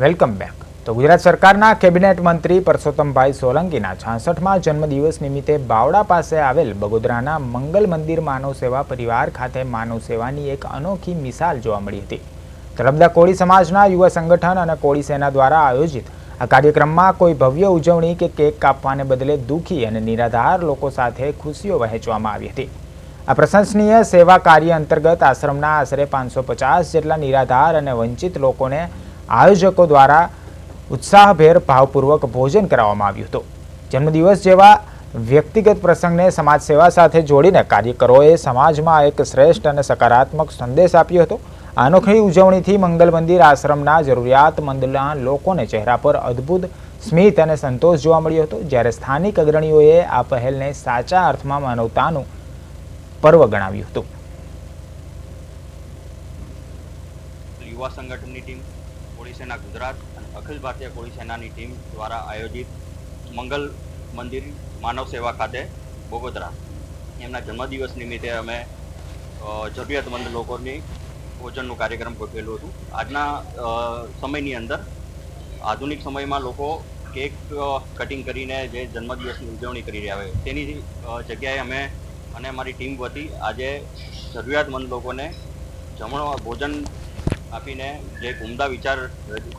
Welcome back. તો ગુજરાત સરકારના cabinet મંત્રી પરસોત્તમભાઈ સોલંકીના 66મા જન્મદિવસ નિમિત્તે બાવડા પાસે આવેલ બગોદરાના મંગલ મંદિર માનવ સેવા પરિવાર ખાતે માનવ સેવાની એક અનોખી મિસાલ જોવા મળી હતી. તળપદા કોળી સમાજના યુવા સંગઠન અને કોળી સેના દ્વારા આયોજિત આ કાર્યક્રમમાં કોઈ ભવ્ય ઉજવણી કે કેક કાપવાને બદલે દુઃખી અને નિરાધાર લોકો સાથે ખુશીઓ વહેંચવામાં આવી હતી. આ પ્રશંસનીય સેવા કાર્ય અંતર્ગત આશ્રમના આશરે 550 જેટલા નિરાધાર અને વંચિત લોકોને આયોજકો દ્વારા ઉત્સાહભેર ભાવપૂર્વક ભોજન કરાવવામાં આવ્યું હતું. જન્મદિવસ જેવા વ્યક્તિગત પ્રસંગને સમાજ સેવા સાથે જોડીને કાર્યકરોએ સમાજમાં એક શ્રેષ્ઠ અને સકારાત્મક સંદેશ આપ્યો હતો. આ અનોખી ઉજવણીથી મંગલ મંદિર આશ્રમના જરૂરિયાતમંદના લોકોને ચહેરા પર અદ્ભુત સ્મિત અને સંતોષ જોવા મળ્યો હતો. જ્યારે સ્થાનિક અગ્રણીઓએ આ પહેલને સાચા અર્થમાં માનવતાનું પર્વ ગણાવ્યું હતું. યુવા સંગઠનની ટીમ, કોળી સેના ગુજરાત અને અખિલ ભારતીય કોળી સેનાની ટીમ દ્વારા આયોજિત મંગલ મંદિર માનવ સેવા ખાતે બગોદરા એમના જન્મદિવસ નિમિત્તે અમે જરૂરિયાતમંદ લોકોની ભોજનનું કાર્યક્રમ ગોઠવેલું હતું. આજના સમયની અંદર આધુનિક સમયમાં લોકો કેક કટિંગ કરીને જે જન્મદિવસની ઉજવણી કરી રહ્યા હોય તેની જગ્યાએ અમે અને અમારી ટીમ વતી આજે જરૂરિયાતમંદ લોકોને જમણવાર ભોજન આપીને જે એક ઉમદા વિચાર રજૂ